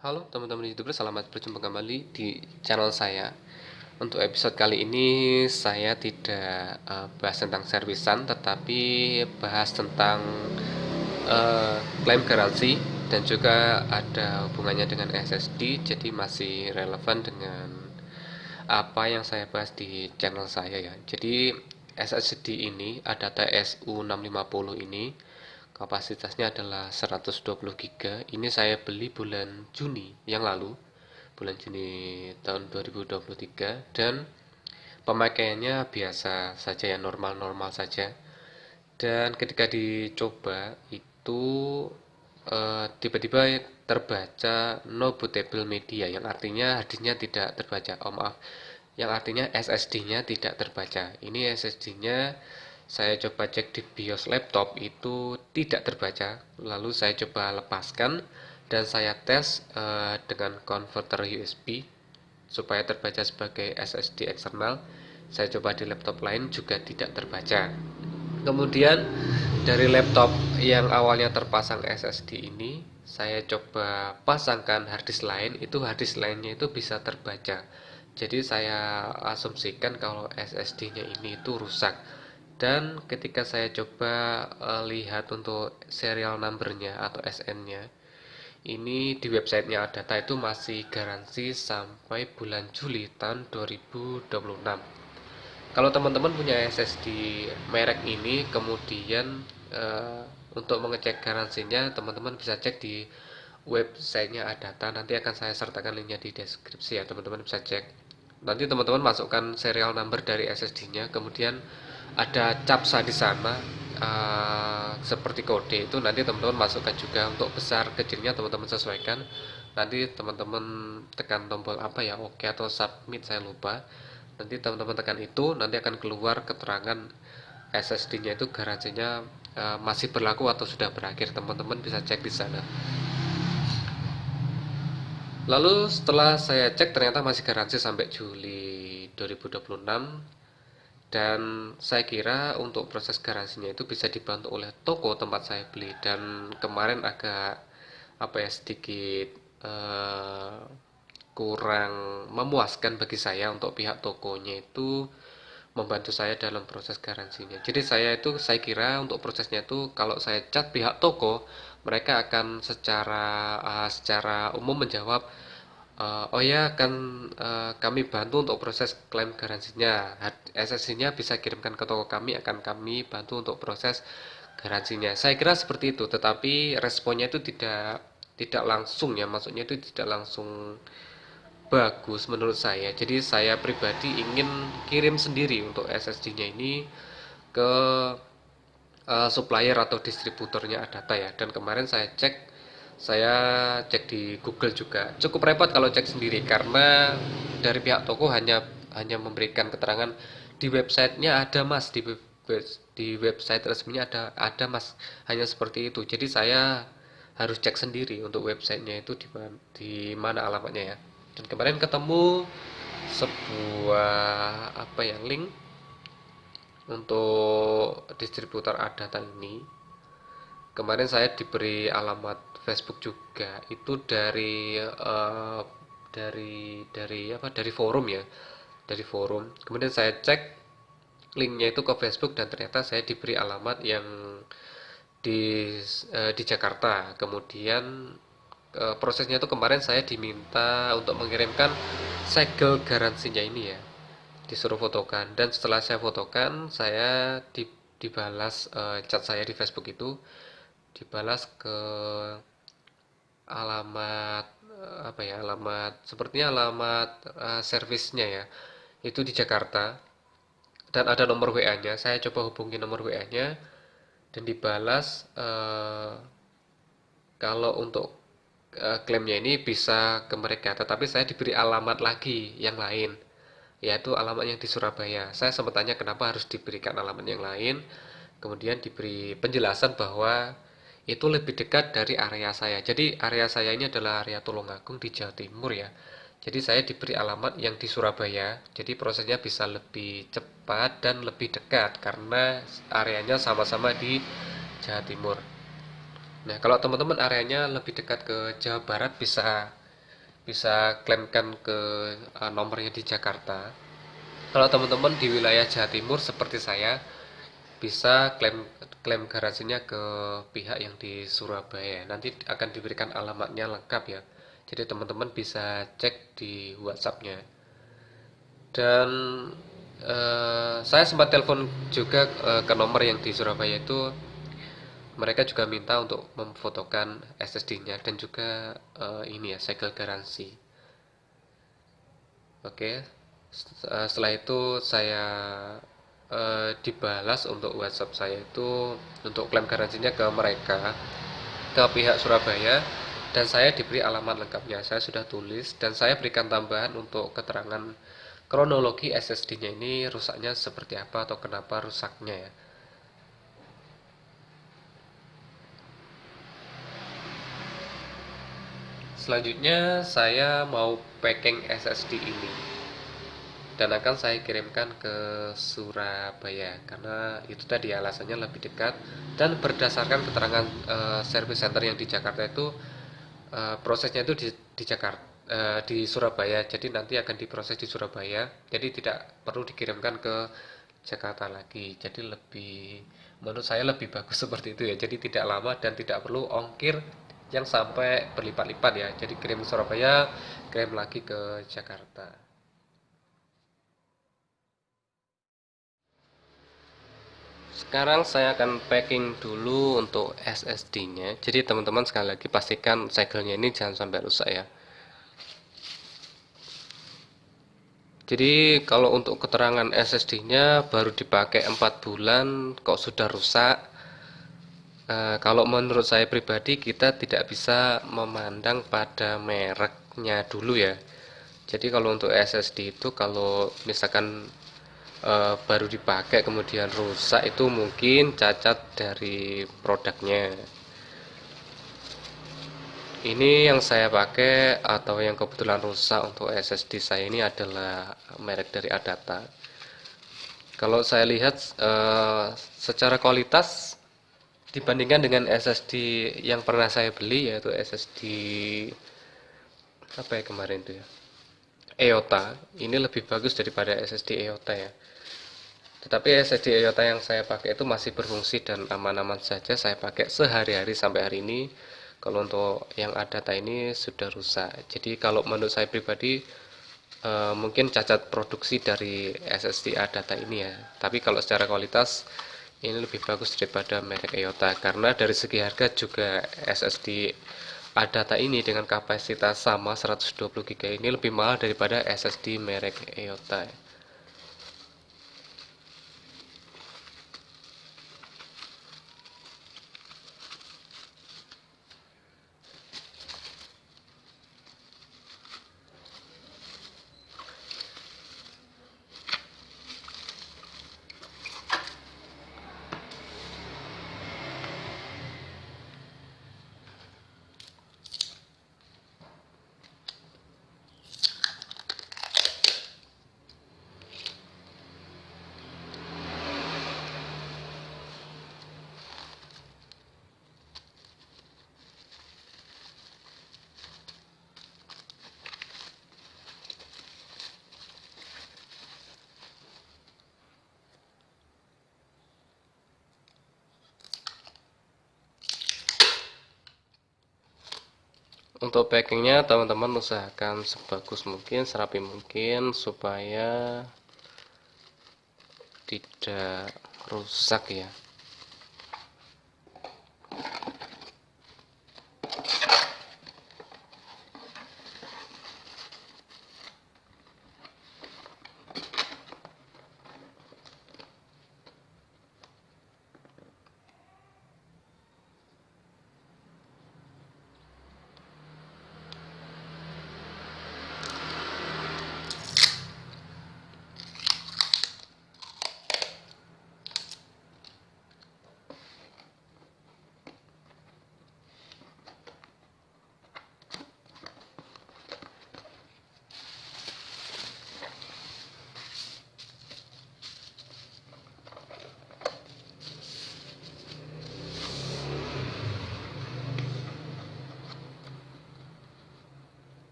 Halo teman-teman YouTuber, selamat berjumpa kembali di channel saya. Untuk episode kali ini saya tidak bahas tentang servisan, tetapi bahas tentang klaim garansi dan juga ada hubungannya dengan SSD, jadi masih relevan dengan apa yang saya bahas di channel saya ya. Jadi SSD ini ada TSU650 ini kapasitasnya adalah 120 GB. Ini saya beli bulan Juni yang lalu, bulan Juni tahun 2023, dan pemakaiannya biasa saja ya, normal-normal saja. Dan ketika dicoba itu tiba-tiba terbaca no bootable media, yang artinya harddisknya tidak terbaca. Oh maaf, yang artinya SSD-nya tidak terbaca. Ini SSD-nya saya coba cek di BIOS laptop itu tidak terbaca. Lalu saya coba lepaskan dan saya tes dengan converter USB supaya terbaca sebagai SSD eksternal. Saya coba di laptop lain juga tidak terbaca. Kemudian dari laptop yang awalnya terpasang SSD ini, saya coba pasangkan harddisk lain, itu harddisk lainnya itu bisa terbaca. Jadi saya asumsikan kalau SSD-nya ini itu rusak. Dan ketika saya coba lihat untuk serial number-nya atau SN-nya, ini di websitenya Adata itu masih garansi sampai bulan Juli tahun 2026. Kalau teman-teman punya SSD merek ini, kemudian untuk mengecek garansinya, teman-teman bisa cek di websitenya Adata. Nanti akan saya sertakan linknya di deskripsi ya, teman-teman bisa cek. Nanti teman-teman masukkan serial number dari SSD-nya, kemudian ada capsa di sana seperti kode itu. Nanti teman-teman masukkan juga untuk besar kecilnya, teman-teman sesuaikan. Nanti teman-teman tekan tombol apa ya, oke atau submit, saya lupa. Nanti teman-teman tekan itu, nanti akan keluar keterangan SSD-nya itu garansinya masih berlaku atau sudah berakhir. Teman-teman bisa cek di sana. Lalu setelah saya cek ternyata masih garansi sampai Juli 2026, dan saya kira untuk proses garansinya itu bisa dibantu oleh toko tempat saya beli. Dan kemarin agak apa ya, sedikit eh, kurang memuaskan bagi saya untuk pihak tokonya itu membantu saya dalam proses garansinya. Jadi saya kira untuk prosesnya itu kalau saya chat pihak toko, mereka akan secara umum menjawab, oh ya, kan kami bantu untuk proses klaim garansinya. SSD-nya bisa kirimkan ke toko kami, akan kami bantu untuk proses garansinya. Saya kira seperti itu, tetapi responnya itu tidak tidak langsung ya, maksudnya itu tidak langsung bagus menurut saya. Jadi saya pribadi ingin kirim sendiri untuk SSD-nya ini ke supplier atau distributornya Adata ya. Dan kemarin saya cek di Google juga. Cukup repot kalau cek sendiri karena dari pihak toko hanya hanya memberikan keterangan di websitenya ada mas, di website resminya ada mas, hanya seperti itu. Jadi saya harus cek sendiri untuk websitenya itu di mana alamatnya ya. Dan kemarin ketemu sebuah apa ya, link untuk distributor Adata ini. Kemarin saya diberi alamat Facebook juga, itu dari forum ya, dari forum. Kemudian saya cek linknya itu ke Facebook dan ternyata saya diberi alamat yang di di Jakarta. Kemudian prosesnya itu kemarin saya diminta untuk mengirimkan segel garansinya ini ya, disuruh fotokan. Dan setelah saya fotokan, saya dibalas chat saya di Facebook itu dibalas ke alamat apa ya, alamat sepertinya alamat servisnya ya, itu di Jakarta, dan ada nomor WA-nya. Saya coba hubungi nomor WA-nya dan dibalas kalau untuk klaimnya ini bisa ke mereka, tetapi saya diberi alamat lagi yang lain, yaitu alamat yang di Surabaya. Saya sempat tanya kenapa harus diberikan alamat yang lain, kemudian diberi penjelasan bahwa itu lebih dekat dari area saya. Jadi area saya ini adalah area Tulungagung di Jawa Timur ya. Jadi saya diberi alamat yang di Surabaya. Jadi prosesnya bisa lebih cepat dan lebih dekat karena areanya sama-sama di Jawa Timur. Nah, kalau teman-teman areanya lebih dekat ke Jawa Barat, bisa bisa klaimkan ke nomornya di Jakarta. Kalau teman-teman di wilayah Jawa Timur seperti saya, bisa klaim klaim garasinya ke pihak yang di Surabaya. Nanti akan diberikan alamatnya lengkap ya. Jadi teman-teman bisa cek di WhatsApp-nya. Dan saya sempat telepon juga ke nomor yang di Surabaya itu. Mereka juga minta untuk memfotokan SSD-nya dan juga ini ya, segel garansi. Oke. Setelah itu saya dibalas untuk WhatsApp saya itu untuk klaim garansinya ke mereka, ke pihak Surabaya, dan saya diberi alamat lengkapnya. Saya sudah tulis dan saya berikan tambahan untuk keterangan kronologi SSD-nya ini rusaknya seperti apa atau kenapa rusaknya ya. Selanjutnya saya mau packing SSD ini dan akan saya kirimkan ke Surabaya karena itu tadi alasannya lebih dekat, dan berdasarkan keterangan service center yang di Jakarta itu prosesnya itu di Jakarta, di Surabaya, jadi nanti akan diproses di Surabaya, jadi tidak perlu dikirimkan ke Jakarta lagi. Jadi lebih, menurut saya lebih bagus seperti itu ya, jadi tidak lama dan tidak perlu ongkir yang sampai berlipat-lipat ya, jadi kirim ke Surabaya, kirim lagi ke Jakarta. Sekarang saya akan packing dulu untuk SSD-nya. Jadi teman-teman sekali lagi pastikan segelnya ini jangan sampai rusak ya. Jadi kalau untuk keterangan SSD-nya baru dipakai 4 bulan kok sudah rusak. Kalau menurut saya pribadi kita tidak bisa memandang pada mereknya dulu ya. Jadi kalau untuk SSD itu kalau misalkan baru dipakai kemudian rusak itu mungkin cacat dari produknya. Ini yang saya pakai atau yang kebetulan rusak untuk SSD saya ini adalah merek dari Adata. Kalau saya lihat secara kualitas dibandingkan dengan SSD yang pernah saya beli, yaitu SSD apa ya kemarin itu ya, EOTA, ini lebih bagus daripada SSD EOTA ya. Tetapi SSD EOTA yang saya pakai itu masih berfungsi dan aman-aman saja saya pakai sehari-hari sampai hari ini. Kalau untuk yang Adata ini sudah rusak. Jadi kalau menurut saya pribadi mungkin cacat produksi dari SSD Adata ini ya. Tapi kalau secara kualitas ini lebih bagus daripada merek EOTA karena dari segi harga juga SSD Adata ini dengan kapasitas sama 120 GB ini lebih mahal daripada SSD merek EOTA. Untuk packingnya teman-teman usahakan sebagus mungkin, serapi mungkin supaya tidak rusak ya.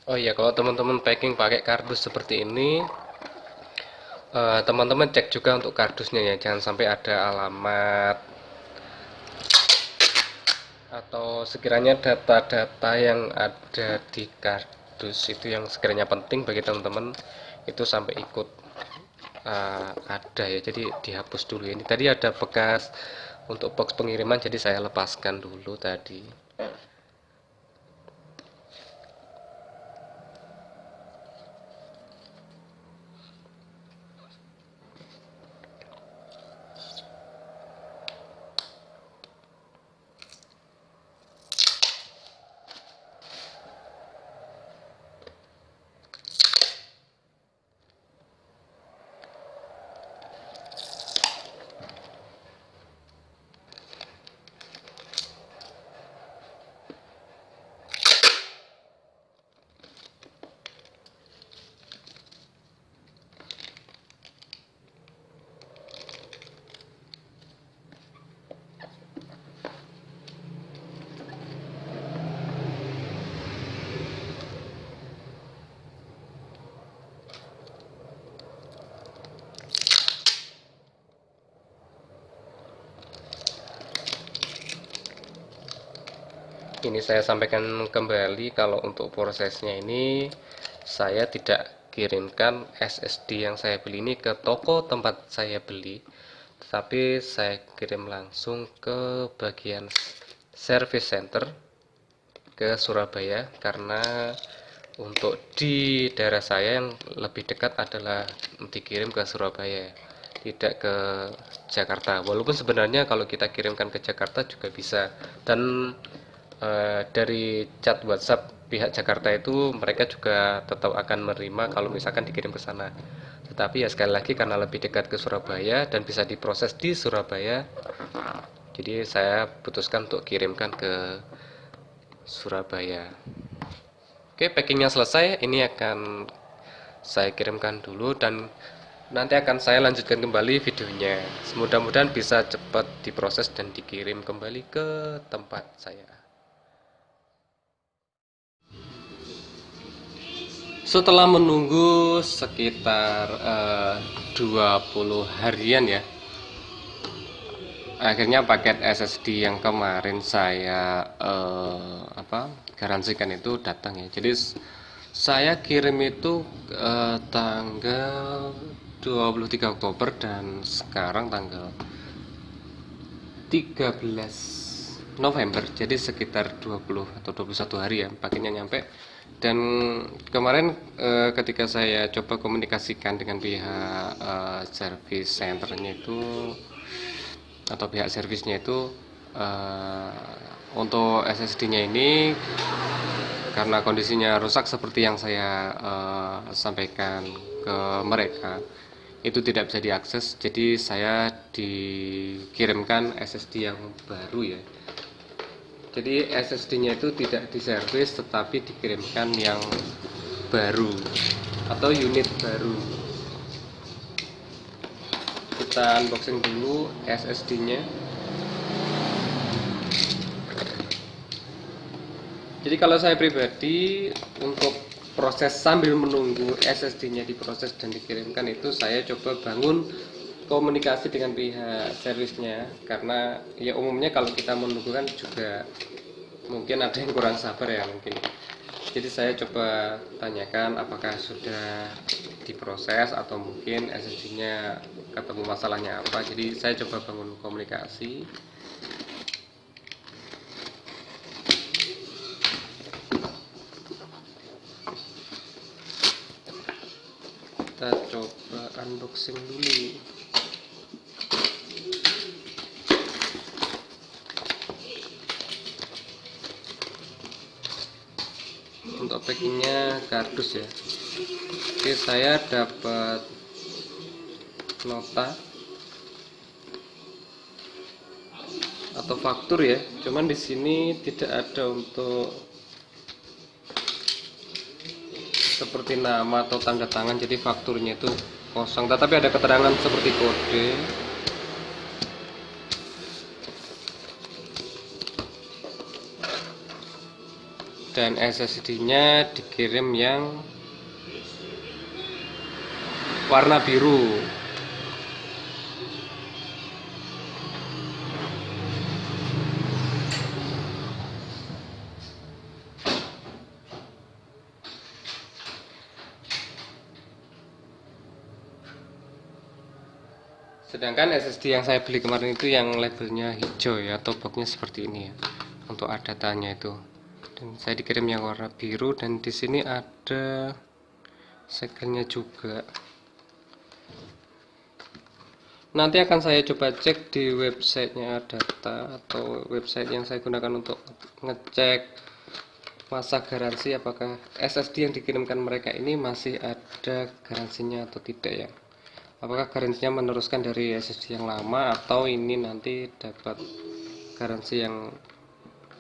Oh iya, kalau teman-teman packing pakai kardus seperti ini, teman-teman cek juga untuk kardusnya ya, jangan sampai ada alamat atau sekiranya data-data yang ada di kardus itu yang sekiranya penting bagi teman-teman itu sampai ikut ada ya, jadi dihapus dulu. Ini tadi ada bekas untuk box pengiriman, jadi saya lepaskan dulu tadi. Ini saya sampaikan kembali kalau untuk prosesnya ini saya tidak kirimkan SSD yang saya beli ini ke toko tempat saya beli, tapi saya kirim langsung ke bagian service center ke Surabaya, karena untuk di daerah saya yang lebih dekat adalah dikirim ke Surabaya, tidak ke Jakarta. Walaupun sebenarnya kalau kita kirimkan ke Jakarta juga bisa, dan dari chat WhatsApp pihak Jakarta itu mereka juga tetap akan menerima kalau misalkan dikirim ke sana. Tetapi ya sekali lagi karena lebih dekat ke Surabaya dan bisa diproses di Surabaya, jadi saya putuskan untuk kirimkan ke Surabaya. Oke, packingnya selesai. Ini akan saya kirimkan dulu dan nanti akan saya lanjutkan kembali videonya. Mudah-mudahan bisa cepat diproses dan dikirim kembali ke tempat saya. Setelah menunggu sekitar 20 harian ya, akhirnya paket SSD yang kemarin saya garansikan itu datang ya. Jadi saya kirim itu tanggal 23 Oktober dan sekarang tanggal 13 November, jadi sekitar 20 atau 21 hari ya paketnya nyampe. Dan kemarin ketika saya coba komunikasikan dengan pihak service centernya itu atau pihak servisnya itu, untuk SSD-nya ini karena kondisinya rusak seperti yang saya sampaikan ke mereka, itu tidak bisa diakses, jadi saya dikirimkan SSD yang baru ya. Jadi SSD-nya itu tidak diservis tetapi dikirimkan yang baru atau unit baru. Kita unboxing dulu SSD-nya. Jadi kalau saya pribadi untuk proses sambil menunggu SSD-nya diproses dan dikirimkan itu saya coba bangun komunikasi dengan pihak servisnya, karena ya umumnya kalau kita menunggu kan juga mungkin ada yang kurang sabar ya mungkin. Jadi saya coba tanyakan apakah sudah diproses atau mungkin SSD-nya ketemu masalahnya apa. Jadi saya coba bangun komunikasi. Kita coba unboxing dulu. Untuk packingnya kardus ya. Oke, saya dapat nota atau faktur ya, cuman di sini tidak ada untuk seperti nama atau tanda tangan, jadi fakturnya itu kosong, tetapi ada keterangan seperti kode dan SSD-nya dikirim yang warna biru. Sedangkan SSD yang saya beli kemarin itu yang labelnya hijau ya, atau boxnya seperti ini ya, untuk datanya itu. Dan saya dikirim yang warna biru, dan di sini ada segelnya juga. Nanti akan saya coba cek di websitenya Data, atau website yang saya gunakan untuk ngecek masa garansi, apakah SSD yang dikirimkan mereka ini masih ada garansinya atau tidak ya. Apakah garansinya meneruskan dari SSD yang lama, atau ini nanti dapat garansi yang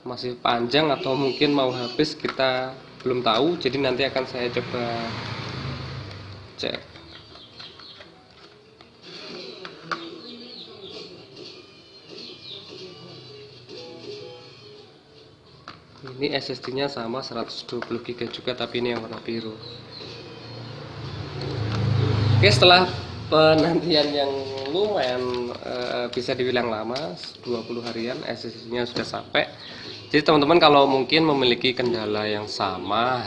masih panjang, atau mungkin mau habis, kita belum tahu. Jadi nanti akan saya coba cek. Ini SSD-nya sama 120 GB juga, tapi ini yang warna biru. Oke, setelah penantian yang lumayan bisa dibilang lama, 20 harian, SSD-nya sudah sampai. Jadi teman-teman kalau mungkin memiliki kendala yang sama,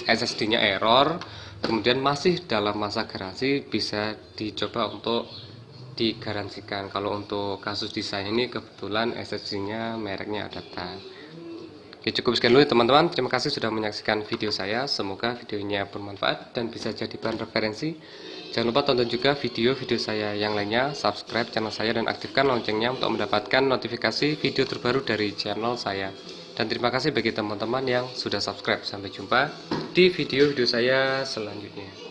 SSD-nya error, kemudian masih dalam masa garansi, bisa dicoba untuk digaransikan. Kalau untuk kasus di saya ini kebetulan SSD-nya mereknya Adapta. Oke, cukup sekian dulu teman-teman. Terima kasih sudah menyaksikan video saya. Semoga videonya bermanfaat dan bisa jadi bahan referensi. Jangan lupa tonton juga video-video saya yang lainnya, subscribe channel saya dan aktifkan loncengnya untuk mendapatkan notifikasi video terbaru dari channel saya. Dan terima kasih bagi teman-teman yang sudah subscribe. Sampai jumpa di video-video saya selanjutnya.